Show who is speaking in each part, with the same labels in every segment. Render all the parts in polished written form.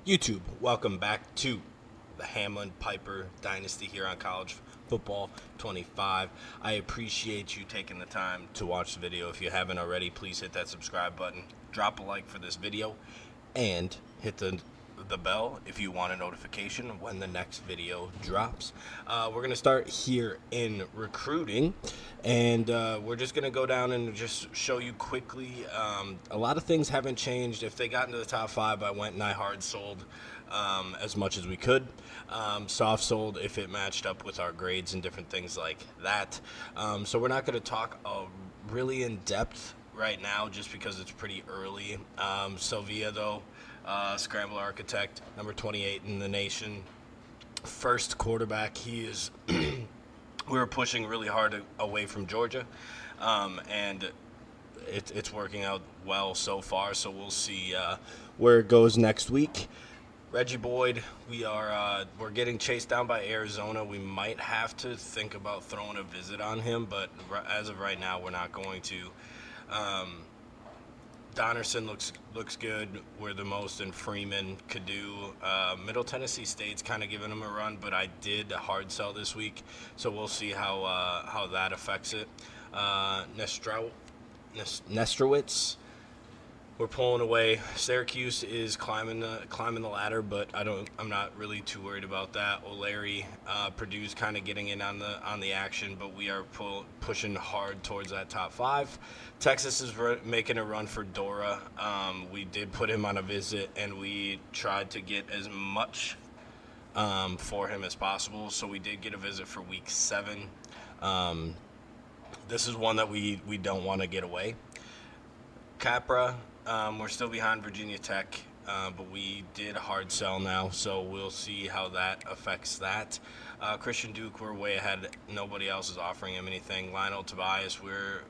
Speaker 1: YouTube, welcome back to the Hamline Piper Dynasty here on College Football 25. I appreciate you taking the time to watch the video. If you haven't already, please hit that subscribe button, drop a like for this video, and hit the bell if you want a notification when the next video drops. We're going to start here in recruiting, and we're just going to go down and just show you quickly. A lot of things haven't changed. If they got into the top 5, I went and I hard sold as much as we could. Soft sold if it matched up with our grades and different things like that. So we're not going to talk really in depth right now just because it's pretty early. Sylvia, though, Scrambler Architect, number 28 in the nation, first quarterback. He is we were pushing really hard away from Georgia, and it's working out well so far, so we'll see where it goes next week. Reggie Boyd, we're getting chased down by Arizona. We might have to think about throwing a visit on him, but as of right now, we're not going to. Donnerson looks good. We're the most, and Freeman could do. Middle Tennessee State's kind of giving him a run, but I did hard sell this week, so we'll see how that affects it. Nestrowitz, we're pulling away. Syracuse is climbing the ladder, but I'm not really too worried about that. O'Leary, Purdue's kind of getting in on the action, but we are pushing hard towards that top 5. Texas is making a run for Dora. We did put him on a visit, and we tried to get as much for him as possible. So we did get a visit for week 7. This is one that we don't want to get away. Capra. We're still behind Virginia Tech, but we did hard sell now, so we'll see how that affects that. Christian Duke, we're way ahead. Nobody else is offering him anything. Lionel Tobias, we're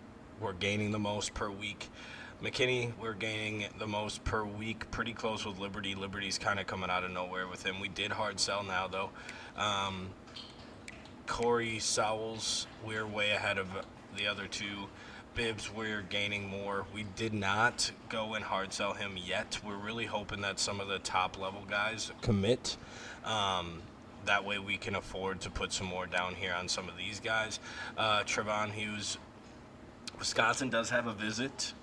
Speaker 1: gaining the most per week. McKinney, we're gaining the most per week, pretty close with Liberty. Liberty's kind of coming out of nowhere with him. We did hard sell now, though. Corey Sowells, we're way ahead of the other two. Bibbs, we're gaining more. We did not go and hard sell him yet. We're really hoping that some of the top level guys commit. That way we can afford to put some more down here on some of these guys. Trevon Hughes, Wisconsin does have a visit.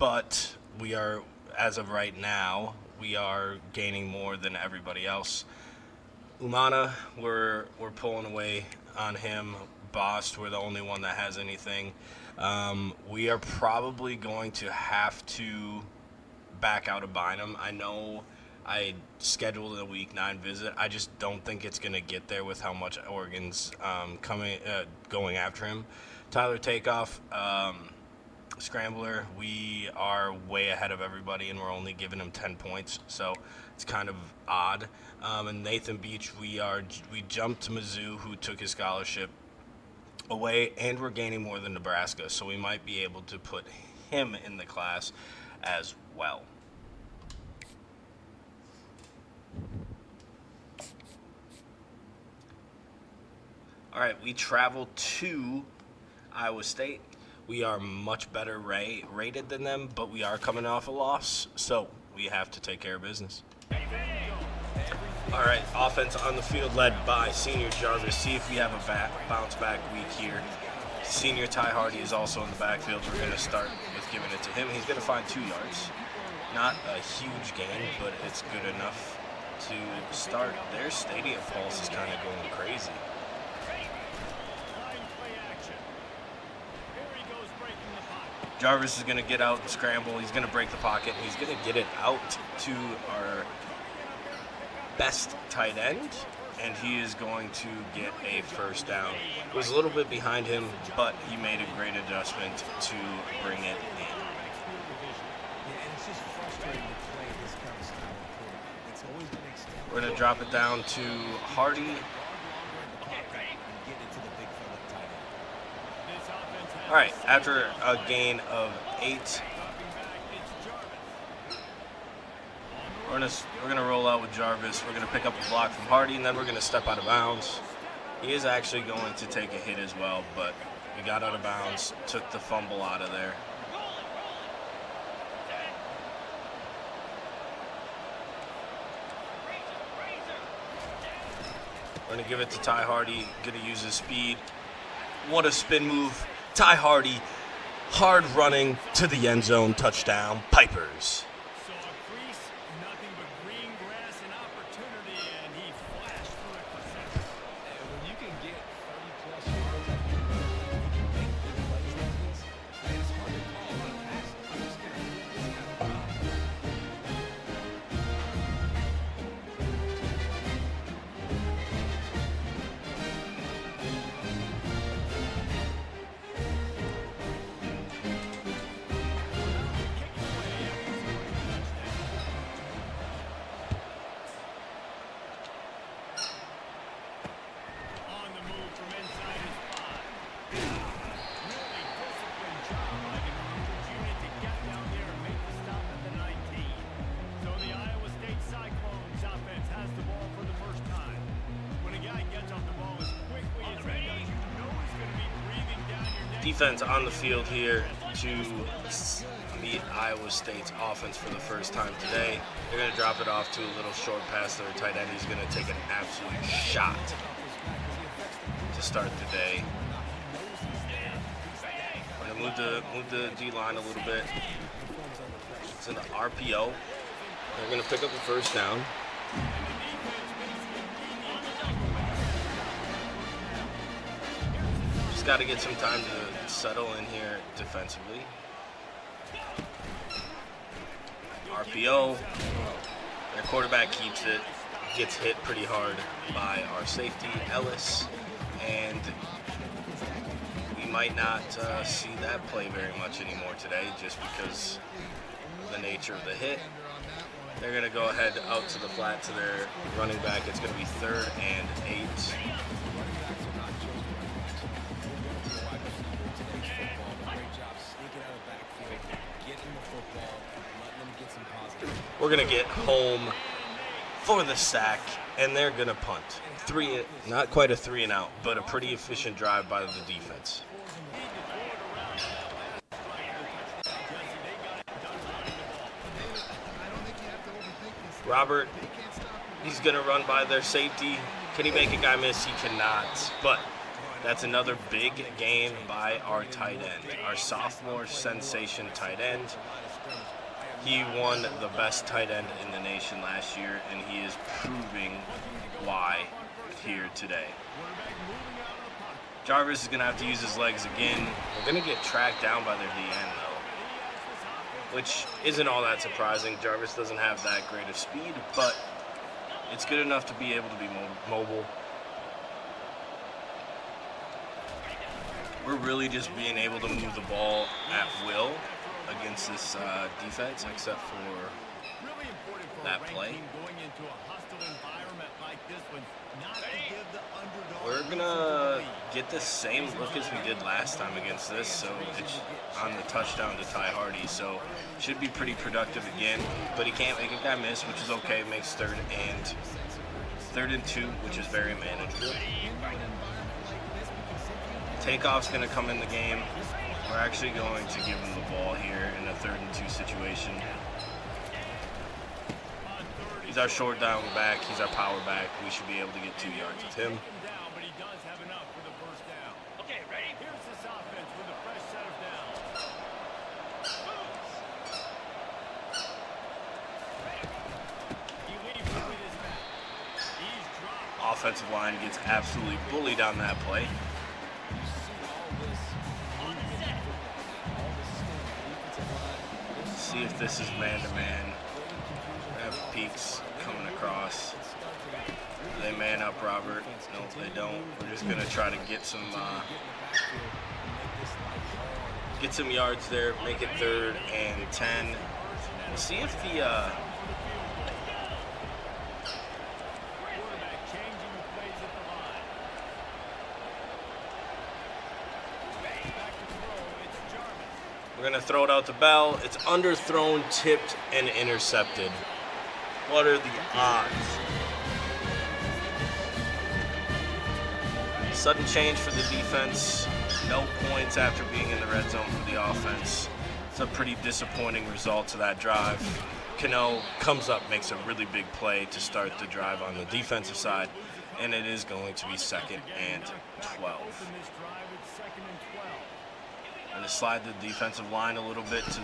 Speaker 1: But we are, as of right now, we are gaining more than everybody else. Umana, we're pulling away on him. Bost, we're the only one that has anything. We are probably going to have to back out of Bynum. I know I scheduled a week 9 visit. I just don't think it's going to get there with how much Oregon's going after him. Tyler Takeoff, Scrambler, we are way ahead of everybody, and we're only giving him 10 points, so it's kind of odd. And Nathan Beach, we jumped Mizzou, who took his scholarship away, and we're gaining more than Nebraska, so we might be able to put him in the class as well. All right, we travel to Iowa State. We are much better rated than them, but we are coming off a loss, so we have to take care of business. All right, offense on the field led by senior Jarvis. See if we have a bounce back week here. Senior Ty Hardy is also in the backfield. We're going to start with giving it to him. He's going to find 2 yards. Not a huge gain, but it's good enough to start. Their stadium pulse is kind of going crazy. Jarvis is going to get out and scramble. He's going to break the pocket. He's going to get it out to our best tight end, and he is going to get a first down. It was a little bit behind him, but he made a great adjustment to bring it in. We're going to drop it down to Hardy. All right, after a gain of 8, we're gonna roll out with Jarvis. We're gonna pick up a block from Hardy, and then we're gonna step out of bounds. He is actually going to take a hit as well, but we got out of bounds, took the fumble out of there. We're going to give it to Ty Hardy. Going to use his speed. What a spin move. Ty Hardy, hard running to the end zone. Touchdown, Pipers. Defense on the field here to meet Iowa State's offense for the first time today. They're going to drop it off to a little short pass to their tight end. He's going to take an absolute shot to start the day. We're going to move the D-line a little bit. It's an RPO. They're going to pick up the first down. Just got to get some time to settle in here defensively. RPO. Their quarterback keeps it. Gets hit pretty hard by our safety, Ellis. And we might not see that play very much anymore today just because of the nature of the hit. They're going to go ahead out to the flat to their running back. It's going to be 3rd and 8. We're going to get home for the sack, and they're going to punt. Not quite a 3 and out, but a pretty efficient drive by the defense. Robert, he's going to run by their safety. Can he make a guy miss? He cannot. But that's another big gain by our tight end, our sophomore sensation tight end. He won the best tight end in the nation last year, and he is proving why here today. Jarvis is going to have to use his legs again. We're going to get tracked down by their DN, though, which isn't all that surprising. Jarvis doesn't have that great of speed, but it's good enough to be able to be mobile. We're really just being able to move the ball at will against this defense, except for that play. We're gonna get the same look as we did last time against this, so it's on the touchdown to Ty Hardy, so should be pretty productive again, but he can't make a guy miss, which is okay. It makes 3rd and 2, which is very manageable. Takeoff's gonna come in the game. We're actually going to give him the ball here in a 3rd and 2 situation. He's our short down back. He's our power back. We should be able to get 2 yards with him.
Speaker 2: Okay, ready? Here's this offense with a fresh set of downs.
Speaker 1: Offensive line gets absolutely bullied on that play. See if this is man-to-man. We have Peaks coming across. Do they man up Robert? No, they don't. We're just gonna try to get some yards there. Make it 3rd and 10. We'll see if the we're gonna throw it out to Bell. It's underthrown, tipped, and intercepted. What are the odds? Sudden change for the defense. No points after being in the red zone for the offense. It's a pretty disappointing result to that drive. Cano comes up, makes a really big play to start the drive on the defensive side, and it is going to be 2nd and 12. I'm going to slide the defensive line a little bit to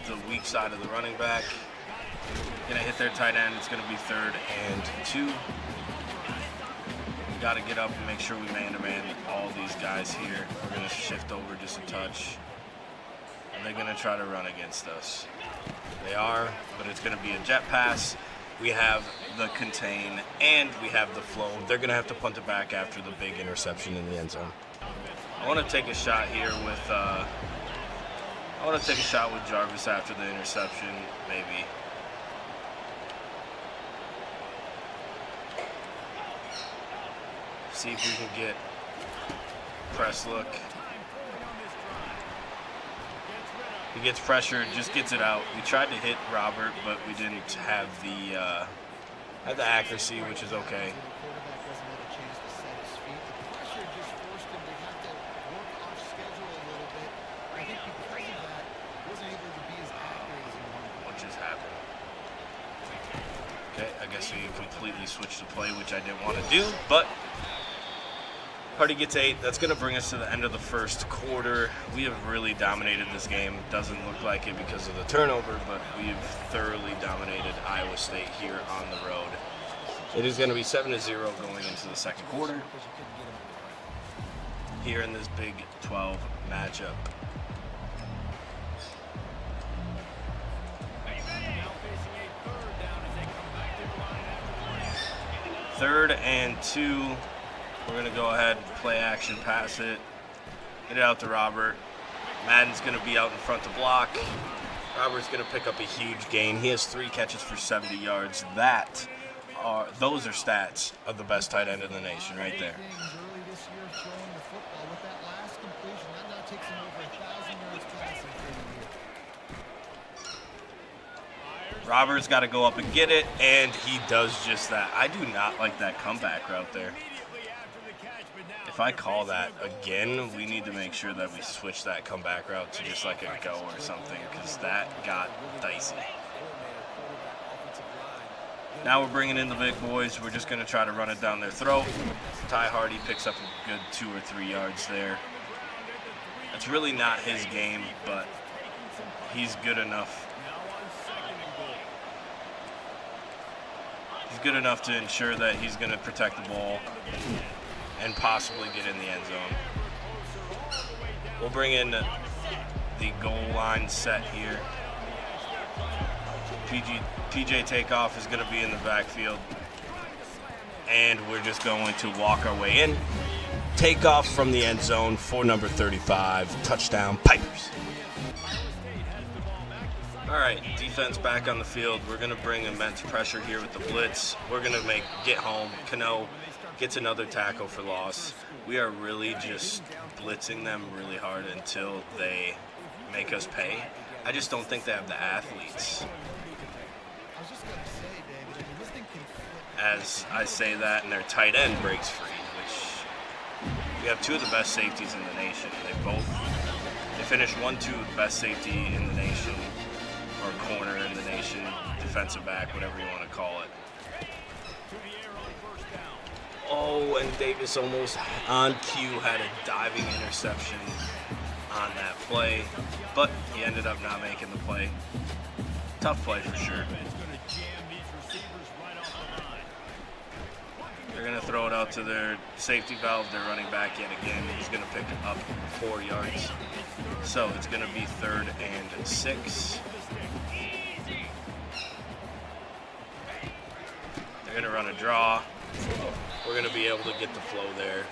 Speaker 1: the weak side of the running back. Going to hit their tight end. It's going to be 3rd and 2. We got to get up and make sure we man-to-man all these guys here. We're going to shift over just a touch. And they're going to try to run against us. They are, but it's going to be a jet pass. We have the contain, and we have the flow. They're going to have to punt it back after the big interception in the end zone. I want to take a shot here with Jarvis after the interception, maybe. See if we can get press look. He gets pressured, just gets it out. We tried to hit Robert, but we didn't have the accuracy, which is okay. What just happened? Okay, I guess we completely switched the play, which I didn't want to do, but Party gets 8. That's going to bring us to the end of the first quarter. We have really dominated this game. Doesn't look like it because of the turnover, but we've thoroughly dominated Iowa State here on the road. It is going to be 7-0 going into the second quarter here in this Big 12 matchup. Third and 2. We're going to go ahead, play action, pass it, get it out to Robert. Madden's going to be out in front to block. Robert's going to pick up a huge gain. He has 3 catches for 70 yards. Those are stats of the best tight end in the nation right there. Robert's got to go up and get it, and he does just that. I do not like that comeback route there. If I call that again, we need to make sure that we switch that comeback route to just like a go or something, because that got dicey. Now we're bringing in the big boys. We're just going to try to run it down their throat. Ty Hardy picks up a good 2 or 3 yards there. It's really not his game, but he's good enough. He's good enough to ensure that he's going to protect the ball and possibly get in the end zone. We'll bring in the goal line set here. PJ Takeoff is going to be in the backfield, and we're just going to walk our way in. Takeoff from the end zone for number 35, touchdown Pipers. All right, defense back on the field. We're going to bring immense pressure here with the blitz. We're going to get home. Cano gets another tackle for loss. We are really just blitzing them really hard until they make us pay. I just don't think they have the athletes. As I say that, and their tight end breaks free, which we have 2 of the best safeties in the nation. They finished 1-2 best safety in the nation, or corner in the nation, defensive back, whatever you want to call it. Oh, and Davis almost on cue had a diving interception on that play, but he ended up not making the play. Tough play for sure. They're going to throw it out to their safety valve, their running back yet again. He's going to pick up 4 yards. So it's going to be 3rd and 6. They're going to run a draw. We're going to be able to get the flow there.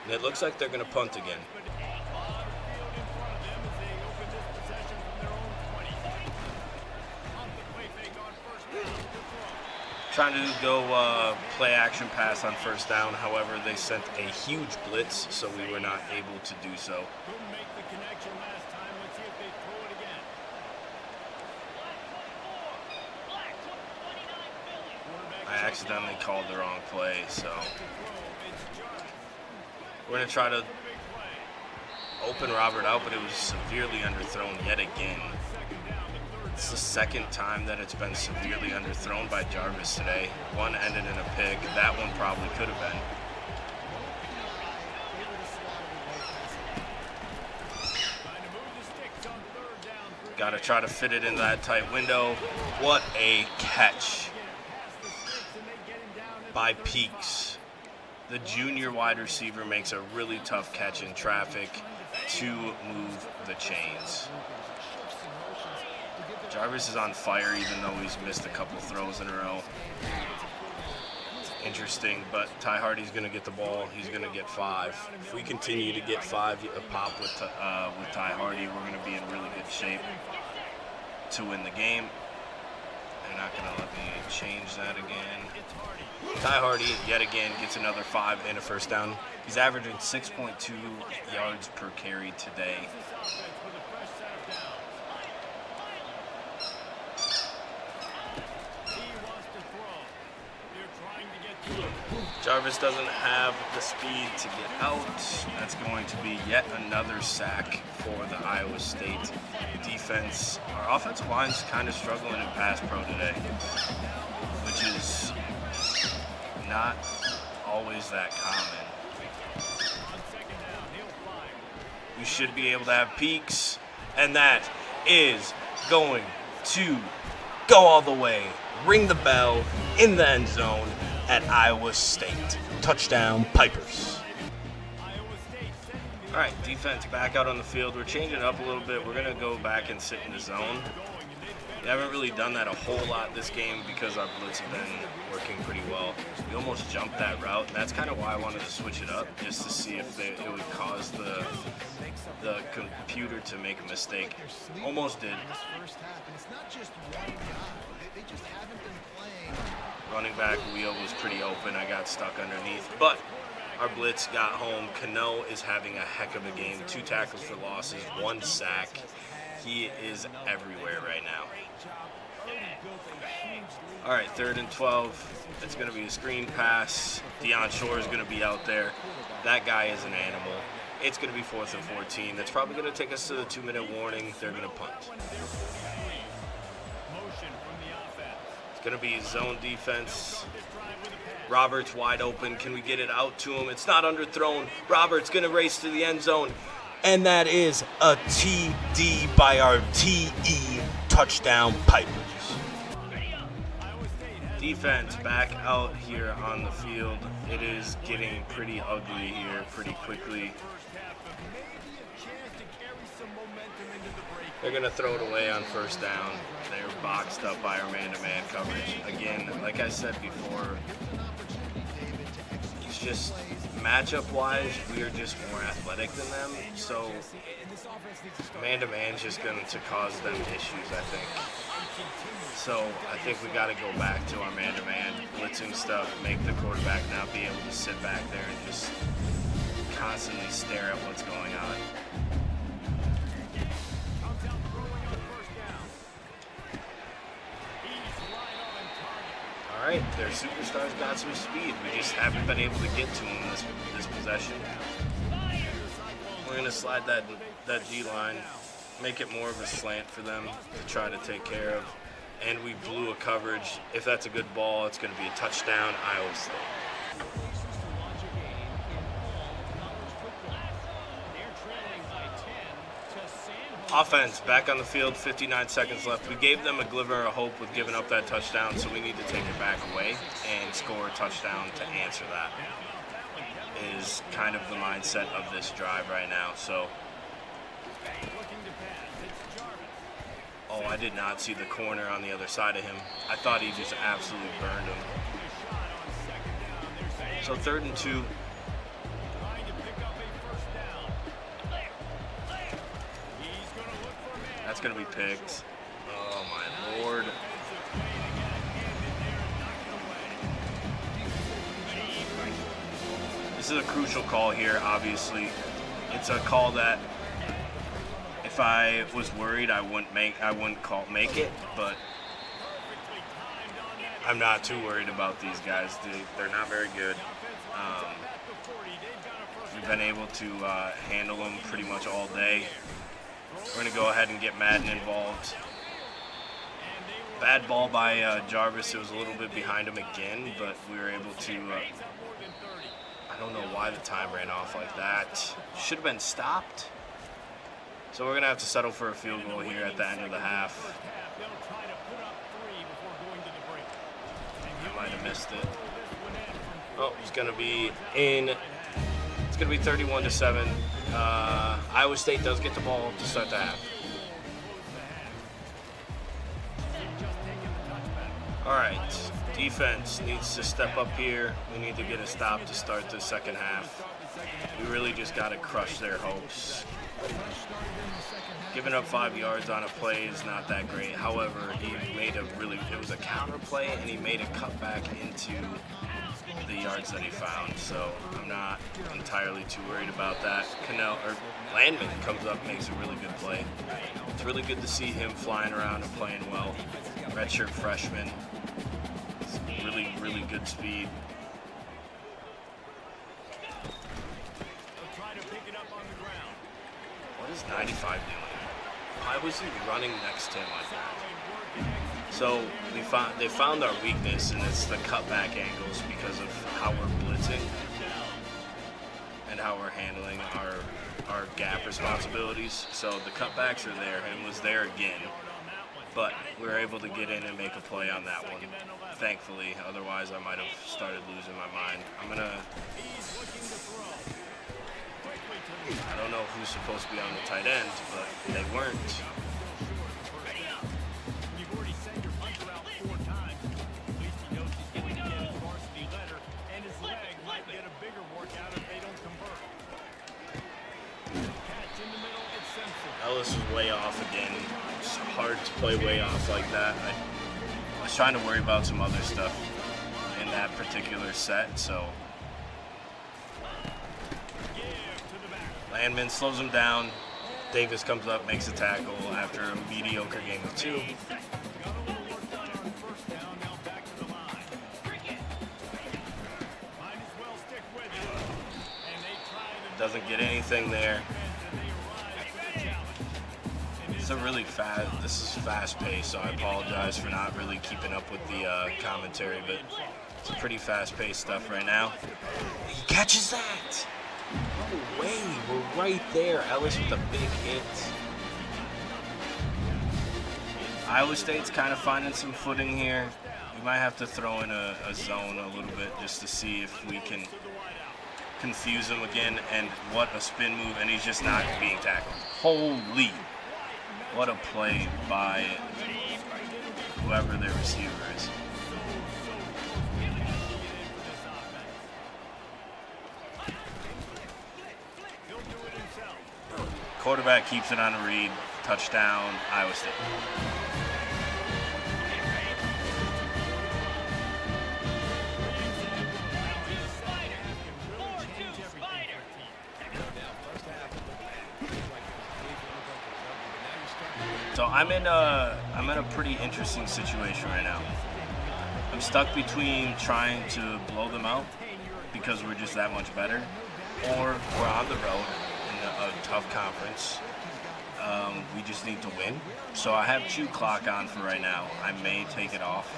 Speaker 1: And it looks like they're going to punt again. Trying to go play action pass on first down. However, they sent a huge blitz, so we were not able to do so. I accidentally called the wrong play, so we're going to try to open Robert out, but it was severely underthrown yet again. It's the second time that it's been severely underthrown by Jarvis today. One ended in a pick. That one probably could have been. Got to try to fit it in that tight window. What a catch by Peaks. The junior wide receiver makes a really tough catch in traffic to move the chains. Jarvis is on fire even though he's missed a couple throws in a row. Interesting, but Ty Hardy's going to get the ball. He's going to get 5. If we continue to get 5 a pop with Ty Hardy, we're going to be in really good shape to win the game. They're not going to let me change that again. Ty Hardy, yet again, gets another 5 and a first down. He's averaging 6.2 yards per carry today. Jarvis doesn't have the speed to get out. That's going to be yet another sack for the Iowa State defense. Our offensive line's kind of struggling in pass pro today, which is not always that common. We should be able to have Peaks, and that is going to go all the way, ring the bell in the end zone at Iowa State. Touchdown, Pipers. All right, defense back out on the field. We're changing it up a little bit. We're going to go back and sit in the zone. We haven't really done that a whole lot this game because our blitz have been working pretty well. We almost jumped that route, and that's kind of why I wanted to switch it up, just to see if it would cause the computer to make a mistake. Almost did. Running back wheel was pretty open. I got stuck underneath, but our blitz got home. Cano is having a heck of a game. 2 tackles for losses, 1 sack. He is everywhere right now. All right, 3rd and 12. It's going to be a screen pass. Deion Shore is going to be out there. That guy is an animal. It's going to be 4th and 14. That's probably going to take us to the 2-minute warning. They're going to punt. Going to be zone defense. Roberts wide open. Can we get it out to him? It's not underthrown. Roberts going to race to the end zone. And that is a TD by our TE. Touchdown, Pipers. Defense back out here on the field. It is getting pretty ugly here pretty quickly. They're going to throw it away on 1st down. They're boxed up by our man-to-man coverage. Again, like I said before, it's just matchup-wise, we are just more athletic than them. So man-to-man is just going to cause them issues, I think. So I think we got to go back to our man-to-man blitzing stuff, make the quarterback not be able to sit back there and just constantly stare at what's going on. All right, their superstars got some speed. We just haven't been able to get to them this possession. We're going to slide that D-line, make it more of a slant for them to try to take care of. And we blew a coverage. If that's a good ball, it's going to be a touchdown, Iowa State. Offense back on the field, 59 seconds left. We gave them a glimmer of hope with giving up that touchdown, so we need to take it back away and score a touchdown to answer that. Is kind of the mindset of this drive right now. So, oh, I did not see the corner on the other side of him. I thought he just absolutely burned him. So 3rd and 2. That's going to be picked. Oh, my Lord. This is a crucial call here, obviously. It's a call that if I was worried, I wouldn't make it, but I'm not too worried about these guys. They're not very good. We've been able to handle them pretty much all day. We're going to go ahead and get Madden involved. Bad ball by Jarvis. It was a little bit behind him again, but we were able to. I don't know why the time ran off like that. Should have been stopped. So we're gonna have to settle for a field goal here at the end of the half. I might have missed it. Oh, it's gonna be in. It's gonna be 31-7. Iowa State does get the ball to start the half. All right, defense needs to step up here. We need to get a stop to start the second half. We really just got to crush their hopes. Giving up 5 yards on a play is not that great. However, he made it was a counter play, and he made a cutback into the yards that he found. So I'm not entirely too worried about that. Landman comes up, makes a really good play. It's really good to see him flying around and playing well. Redshirt freshman. Really, really good speed. What is 95 doing? Why was he running next to him like that? So they found our weakness, and it's the cutback angles because of how we're blitzing and how we're handling our gap responsibilities. So the cutbacks are there, and was there again. But we were able to get in and make a play on that one, thankfully. Otherwise, I might have started losing my mind. I don't know who's supposed to be on the tight end, but they weren't. Ellis was way off again. It's hard to play way off like that. I was trying to worry about some other stuff in that particular set, so. Landman slows him down. Davis comes up, makes a tackle after a mediocre game of 2. Doesn't get anything there. This is fast paced, so I apologize for not really keeping up with the commentary, but it's pretty fast paced stuff right now. He catches that! No way, we're right there. Ellis with a big hit. Iowa State's kind of finding some footing here. We might have to throw in a zone a little bit just to see if we can confuse him again. And what a spin move, and he's just not being tackled. Holy, what a play by whoever their receiver is. Quarterback keeps it on a read. Touchdown, Iowa State. So I'm in a pretty interesting situation right now. I'm stuck between trying to blow them out because we're just that much better, or we're on the road in a tough conference. We just need to win. So I have chew clock on for right now. I may take it off.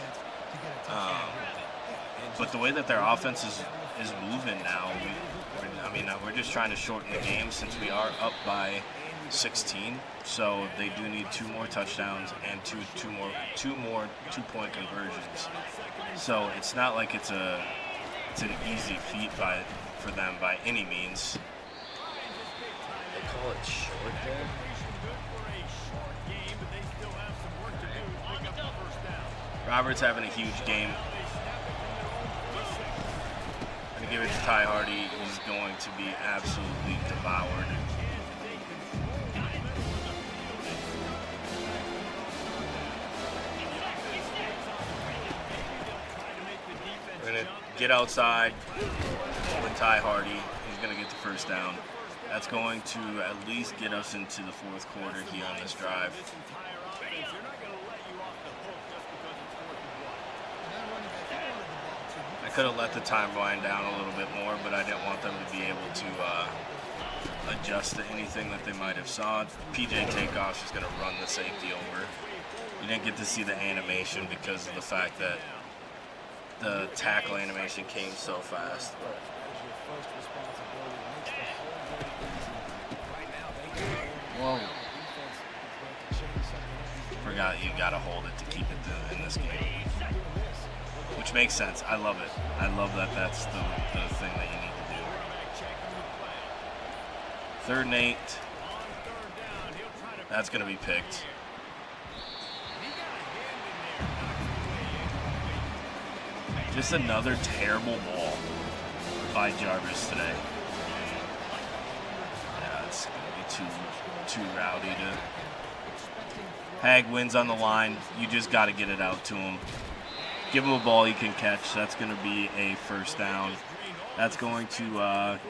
Speaker 1: But the way that their offense is moving now, we're just trying to shorten the game since we are up by 16. So they do need 2 more touchdowns and two more 2-point conversions. So it's not like it's an easy feat for them by any means. They call it short there. Robert's having a huge game. I'm gonna give it to Ty Hardy. He's going to be absolutely devoured. We're gonna get outside with Ty Hardy. He's gonna get the first down. That's going to at least get us into the fourth quarter here on this drive. I could have let the time wind down a little bit more, but I didn't want them to be able to adjust to anything that they might have saw. PJ Takeoff is going to run the safety over. You didn't get to see the animation because of the fact that the tackle animation came so fast. But whoa. Forgot you gotta hold it to keep it in this game. Which makes sense. I love it. I love that that's the thing that you need to do. 3rd and 8. That's gonna be picked. Just another terrible ball by Jarvis today. Yeah, it's gonna be too rowdy to. Hag wins on the line. You just got to get it out to him. Give him a ball he can catch. That's going to be a 1st down. That's going to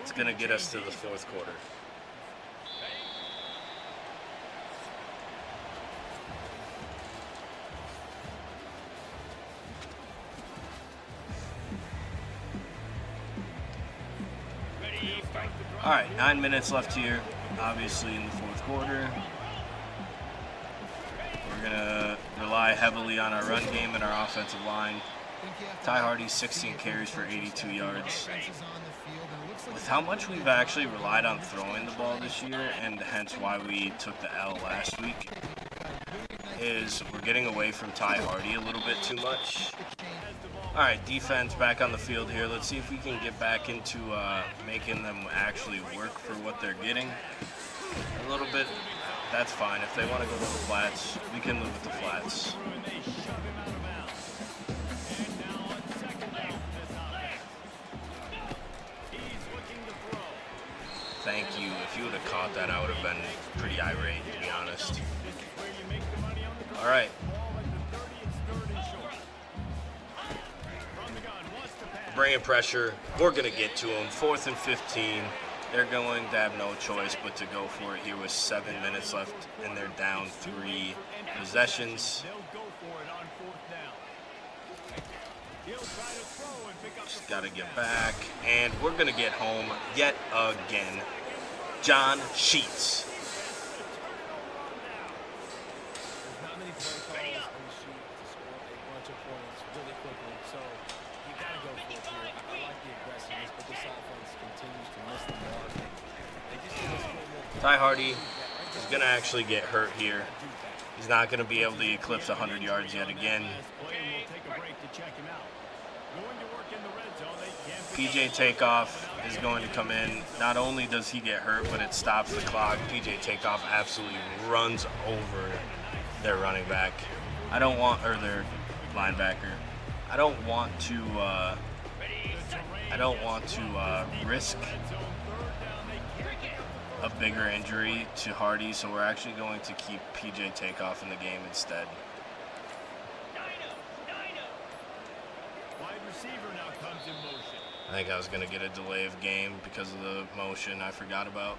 Speaker 1: it's going to get us to the 4th quarter. All right, 9 minutes left here, obviously in the 4th quarter. We're going to rely heavily on our run game and our offensive line. Ty Hardy, 16 carries for 82 yards. With how much we've actually relied on throwing the ball this year, and hence why we took the L last week, is we're getting away from Ty Hardy a little bit too much. All right, defense back on the field here. Let's see if we can get back into making them actually work for what they're getting. A little bit, that's fine. If they want to go to the flats, we can live with the flats. Thank you. If you would have caught that, I would have been pretty irate, to be honest. All right. Bringing pressure. We're going to get to them. 4th and 15. They're going to have no choice but to go for it here with 7 minutes left, and they're down 3 possessions. Just got to get back, and we're going to get home yet again. John Sheets. Ty Hardy is going to actually get hurt here. He's not going to be able to eclipse 100 yards yet again. PJ Takeoff is going to come in. Not only does he get hurt, but it stops the clock. PJ Takeoff absolutely runs over their running back. Or their linebacker. I don't want to risk a bigger injury to Hardy, so we're actually going to keep PJ Takeoff in the game instead. I think I was going to get a delay of game because of the motion I forgot about.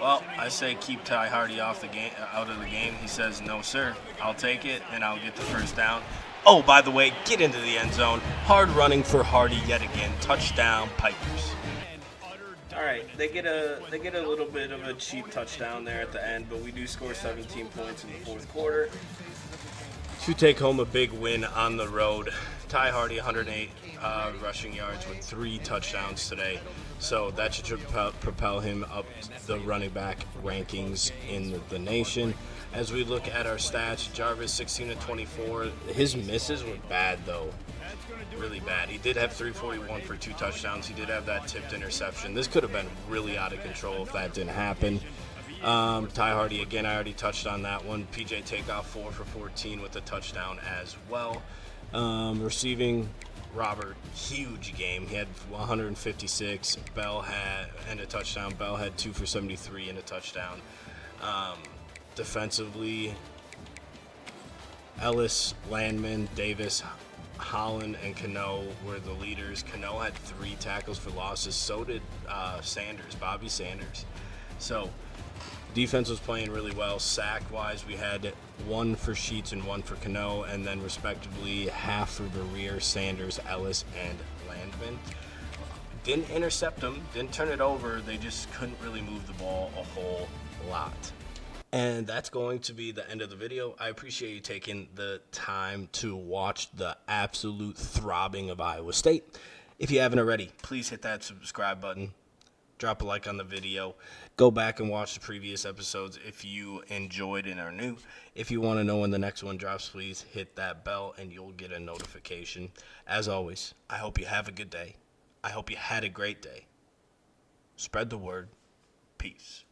Speaker 1: Well, I say keep Ty Hardy out of the game. He says, no, sir. I'll take it, and I'll get the 1st down. Oh, by the way, get into the end zone. Hard running for Hardy yet again. Touchdown, Pipers. All right, they get a little bit of a cheap touchdown there at the end, but we do score 17 points in the 4th quarter to take home a big win on the road. Ty Hardy, 108 rushing yards with 3 touchdowns today. So that should propel him up the running back rankings in the nation. As we look at our stats, Jarvis 16 to 24. His misses were bad though, really bad. He did have 341 for 2 touchdowns. He did have that tipped interception. This could have been really out of control if that didn't happen. Ty Hardy, again, I already touched on that one. PJ Takeoff 4 for 14 with a touchdown as well. Receiving, Robert, huge game. He had 156. And a touchdown. Bell had 2 for 73 and a touchdown. Defensively, Ellis, Landman, Davis, Holland, and Cano were the leaders. Cano had 3 tackles for losses. So did Bobby Sanders. So defense was playing really well. Sack-wise, we had 1 for Sheets and 1 for Cano, and then respectively half for the rear, Sanders, Ellis, and Landman. Didn't intercept them, didn't turn it over. They just couldn't really move the ball a whole lot. And that's going to be the end of the video. I appreciate you taking the time to watch the absolute throbbing of Iowa State. If you haven't already, please hit that subscribe button. Drop a like on the video. Go back and watch the previous episodes if you enjoyed and are new. If you want to know when the next one drops, please hit that bell and you'll get a notification. As always, I hope you have a good day. I hope you had a great day. Spread the word. Peace.